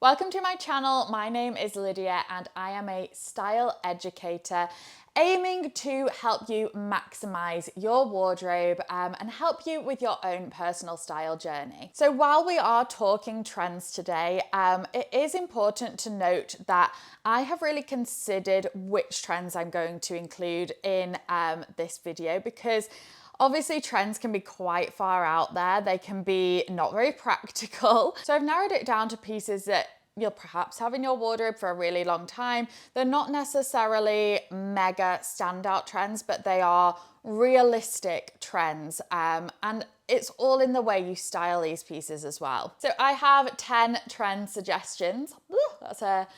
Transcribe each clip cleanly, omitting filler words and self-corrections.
Welcome to my channel. My name is Lydia and I am a style educator aiming to help you maximize your wardrobe and help you with your own personal style journey. So while we are talking trends today, it is important to note that I have really considered which trends I'm going to include in this video, because obviously trends can be quite far out there. They can be not very practical. So I've narrowed it down to pieces that you'll perhaps have in your wardrobe for a really long time. They're not necessarily mega standout trends, but they are realistic trends. And it's all in the way you style these pieces as well. So I have 10 trend suggestions. Ooh, that's a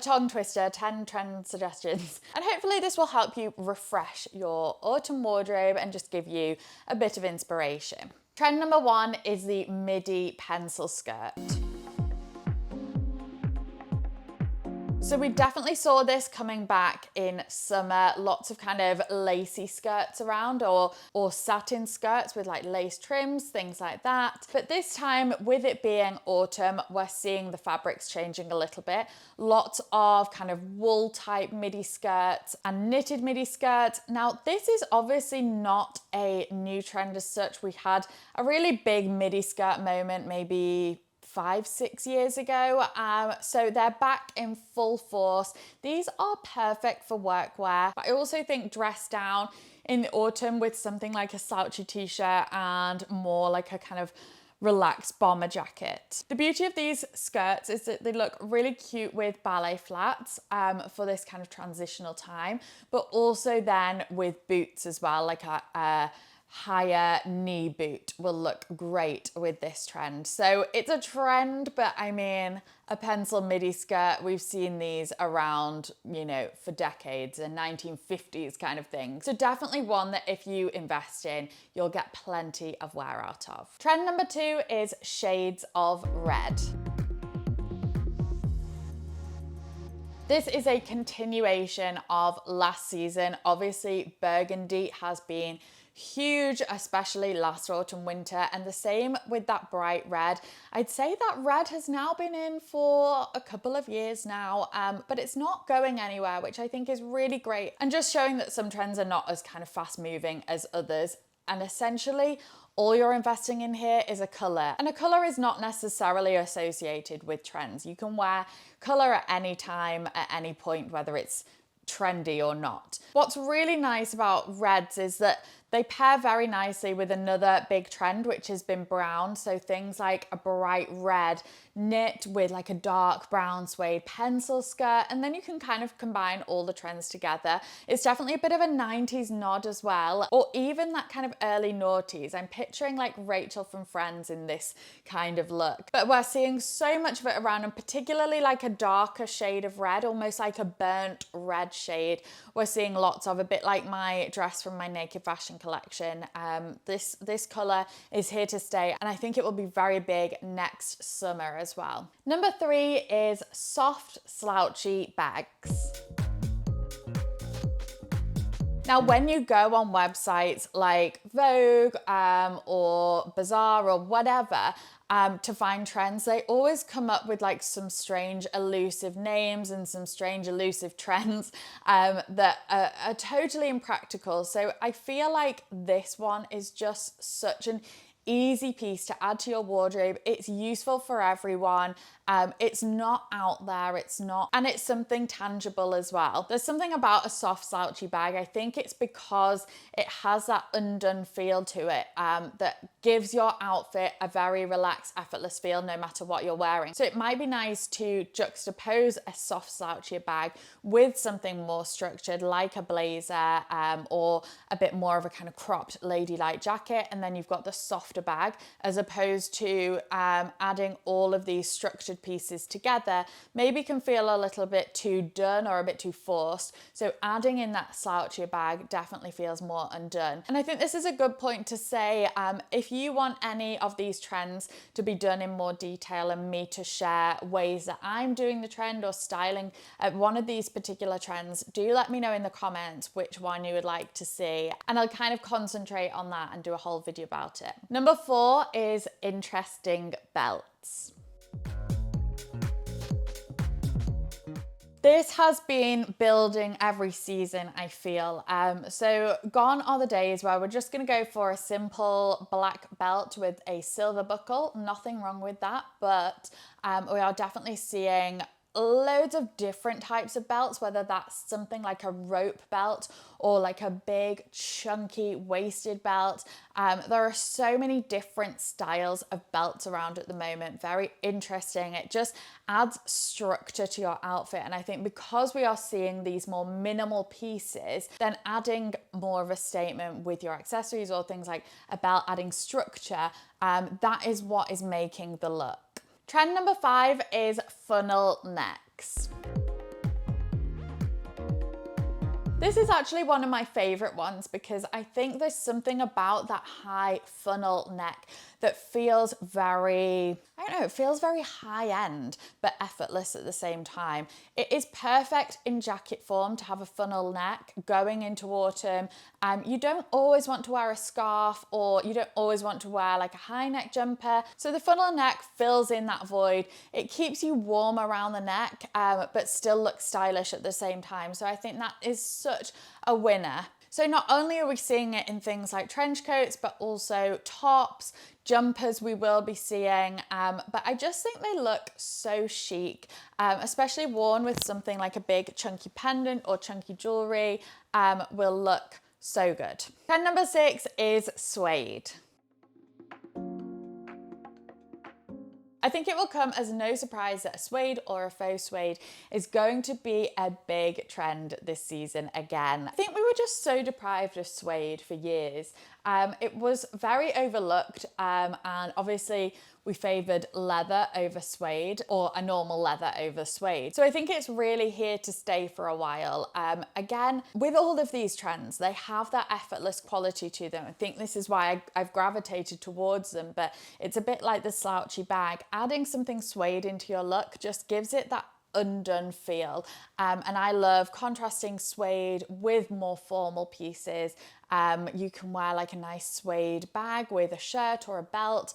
tongue twister, 10 trend suggestions. And hopefully this will help you refresh your autumn wardrobe and just give you a bit of inspiration. Trend number 1 is the midi pencil skirt. So we definitely saw this coming back in summer, lots of kind of lacy skirts around or satin skirts with like lace trims, things like that. But this time, with it being autumn, we're seeing the fabrics changing a little bit. Lots of kind of wool type midi skirts and knitted midi skirts. Now, this is obviously not a new trend as such. We had a really big midi skirt moment maybe 5-6 years ago, so they're back in full force. These are perfect for workwear, but I also think dress down in the autumn with something like a slouchy t-shirt and more like a kind of relaxed bomber jacket. The beauty of these skirts is that they look really cute with ballet flats for this kind of transitional time, but also then with boots as well, like a higher knee boot will look great with this trend. So it's a trend, but I mean, a pencil midi skirt, we've seen these around, you know, for decades, a 1950s kind of thing. So definitely one that if you invest in, you'll get plenty of wear out of. Trend number 2 is shades of red. This is a continuation of last season. Obviously, burgundy has been huge, especially last autumn, winter, and the same with that bright red. I'd say that red has now been in for a couple of years now, but it's not going anywhere, which I think is really great, and just showing that some trends are not as kind of fast moving as others. And essentially, all you're investing in here is a color. And a color is not necessarily associated with trends. You can wear color at any time, at any point, whether it's trendy or not. What's really nice about reds is that they pair very nicely with another big trend, which has been brown. So things like a bright red knit with like a dark brown suede pencil skirt, and then you can kind of combine all the trends together. It's definitely a bit of a 90s nod as well, or even that kind of early noughties. I'm picturing like Rachel from Friends in this kind of look. But we're seeing so much of it around, and particularly like a darker shade of red, almost like a burnt red shade. We're seeing lots of, a bit like my dress from my Naked Fashion collection. This color is here to stay, and I think it will be very big next summer as well. Number 3 is soft slouchy bags. Now, when you go on websites like Vogue or Bazaar or whatever, to find trends, they always come up with like some strange elusive names and some strange elusive trends that are totally impractical. So I feel like this one is just such an easy piece to add to your wardrobe. It's useful for everyone. It's not out there, and it's something tangible as well. There's something about a soft slouchy bag. I think it's because it has that undone feel to it that gives your outfit a very relaxed, effortless feel no matter what you're wearing. So it might be nice to juxtapose a soft slouchy bag with something more structured like a blazer or a bit more of a kind of cropped ladylike jacket, and then you've got the softer bag, as opposed to adding all of these structured pieces together maybe can feel a little bit too done or a bit too forced. So adding in that slouchy bag definitely feels more undone. And I think this is a good point to say, if you want any of these trends to be done in more detail and me to share ways that I'm doing the trend or styling one of these particular trends, do let me know in the comments which one you would like to see, and I'll kind of concentrate on that and do a whole video about it. Number 4 is interesting belts. This has been building every season, I feel. So gone are the days where we're just going to go for a simple black belt with a silver buckle. Nothing wrong with that, but we are definitely seeing loads of different types of belts, whether that's something like a rope belt or like a big chunky waisted belt. There are so many different styles of belts around at the moment. Very interesting. It just adds structure to your outfit. And I think because we are seeing these more minimal pieces, then adding more of a statement with your accessories or things like a belt adding structure, that is what is making the look. Trend number 5 is funnel necks. This is actually one of my favorite ones because I think there's something about that high funnel neck that feels very, I don't know, it feels very high end, but effortless at the same time. It is perfect in jacket form to have a funnel neck going into autumn. You don't always want to wear a scarf, or you don't always want to wear like a high neck jumper. So the funnel neck fills in that void. It keeps you warm around the neck, but still looks stylish at the same time. So I think that is such a winner. So not only are we seeing it in things like trench coats, but also tops, jumpers we will be seeing, but I just think they look so chic, especially worn with something like a big chunky pendant or chunky jewelry, will look so good. Trend number 6 is suede. I think it will come as no surprise that a suede or a faux suede is going to be a big trend this season again. I think we were just so deprived of suede for years. It was very overlooked, and obviously we favoured leather over suede, or a normal leather over suede. So I think it's really here to stay for a while. Again, with all of these trends, they have that effortless quality to them. I think this is why I've gravitated towards them, but it's a bit like the slouchy bag. Adding something suede into your look just gives it that undone feel, and I love contrasting suede with more formal pieces. You can wear like a nice suede bag with a shirt or a belt.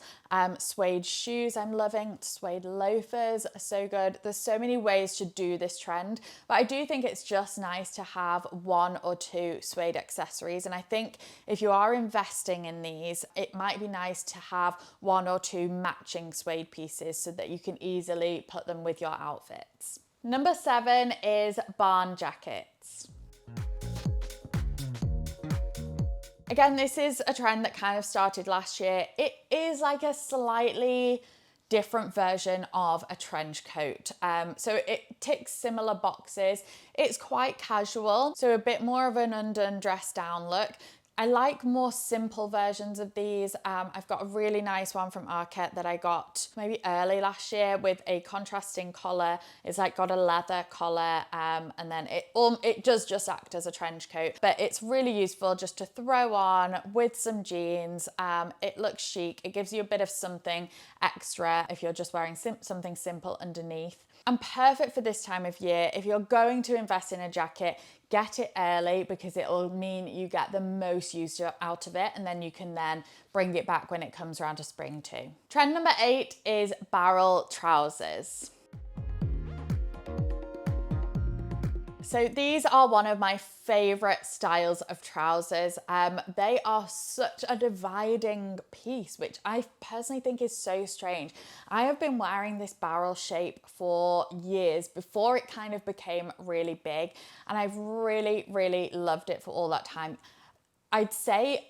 Suede shoes I'm loving. Suede loafers are so good. There's so many ways to do this trend, but I do think it's just nice to have 1 or 2 suede accessories, and I think if you are investing in these, it might be nice to have 1 or 2 matching suede pieces so that you can easily put them with your outfits. Number 7 is barn jackets. Again, this is a trend that kind of started last year. It is like a slightly different version of a trench coat. So it ticks similar boxes. It's quite casual, so a bit more of an undone dress down look. I like more simple versions of these. I've got a really nice one from Arket that I got maybe early last year with a contrasting collar. It's like got a leather collar, and then it does just act as a trench coat, but it's really useful just to throw on with some jeans. It looks chic. It gives you a bit of something extra if you're just wearing something simple underneath. And perfect for this time of year. If you're going to invest in a jacket, get it early because it will mean you get the most use out of it, and then you can then bring it back when it comes around to spring too. Trend number 8 is barrel trousers. So these are one of my favorite styles of trousers. They are such a dividing piece, which I personally think is so strange. I have been wearing this barrel shape for years before it kind of became really big, and I've really, really loved it for all that time. I'd say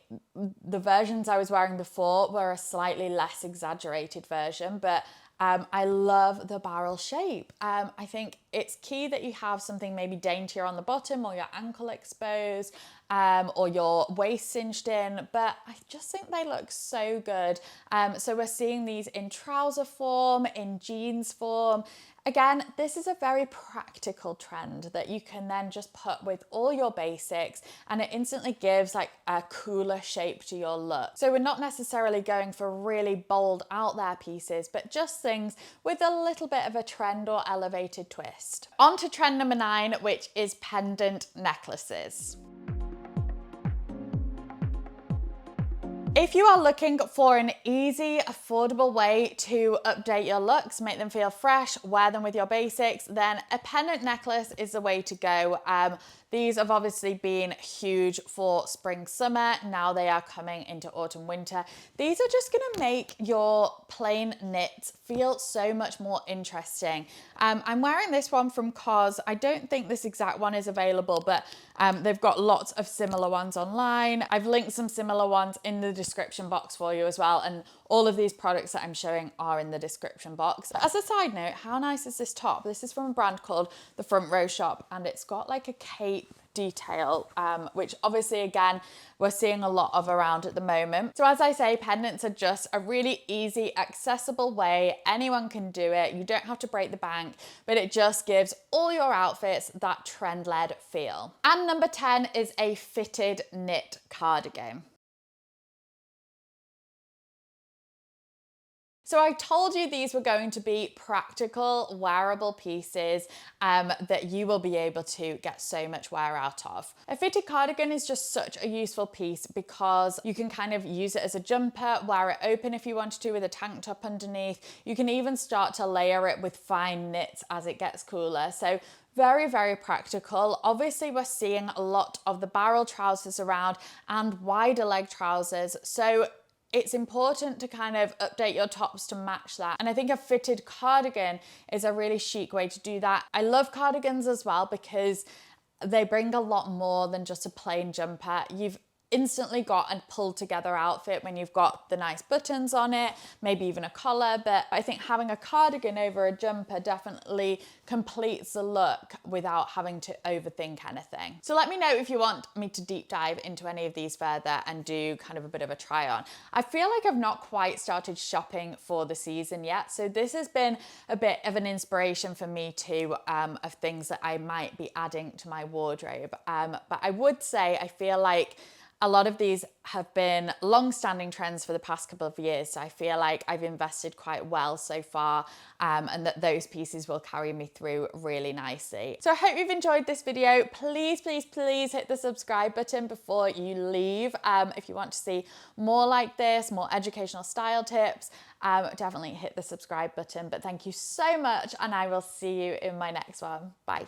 the versions I was wearing before were a slightly less exaggerated version, but I love the barrel shape. I think it's key that you have something maybe daintier on the bottom, or your ankle exposed, or your waist cinched in, but I just think they look so good. So we're seeing these in trouser form, in jeans form. Again, this is a very practical trend that you can then just put with all your basics, and it instantly gives like a cooler shape to your look. So we're not necessarily going for really bold out there pieces, but just things with a little bit of a trend or elevated twist. On to trend number 9, which is pendant necklaces. If you are looking for an easy, affordable way to update your looks, make them feel fresh, wear them with your basics, then a pendant necklace is the way to go. These have obviously been huge for spring, summer. Now they are coming into autumn, winter. These are just gonna make your plain knits feel so much more interesting. I'm wearing this one from COS. I don't think this exact one is available, but they've got lots of similar ones online. I've linked some similar ones in the description box for you as well. And all of these products that I'm showing are in the description box. As a side note, how nice is this top? This is from a brand called The Front Row Shop, and it's got like a cape detail, which obviously again we're seeing a lot of around at the moment. So as I say, pendants are just a really easy, accessible way. Anyone can do it. You don't have to break the bank, but it just gives all your outfits that trend-led feel. And number 10 is a fitted knit cardigan. So I told you these were going to be practical, wearable pieces that you will be able to get so much wear out of. A fitted cardigan is just such a useful piece because you can kind of use it as a jumper, wear it open if you wanted to with a tank top underneath. You can even start to layer it with fine knits as it gets cooler. So very, very practical. Obviously, we're seeing a lot of the barrel trousers around and wider leg trousers. So it's important to kind of update your tops to match that. And I think a fitted cardigan is a really chic way to do that. I love cardigans as well because they bring a lot more than just a plain jumper. You've instantly got a pulled together outfit when you've got the nice buttons on it, maybe even a collar, but I think having a cardigan over a jumper definitely completes the look without having to overthink anything. So let me know if you want me to deep dive into any of these further and do kind of a bit of a try on. I feel like I've not quite started shopping for the season yet, so this has been a bit of an inspiration for me too, of things that I might be adding to my wardrobe. But I would say I feel like a lot of these have been long-standing trends for the past couple of years, so I feel like I've invested quite well so far, and that those pieces will carry me through really nicely. So I hope you've enjoyed this video. Please, please, please hit the subscribe button before you leave. If you want to see more like this, more educational style tips, definitely hit the subscribe button. But thank you so much, and I will see you in my next one. Bye.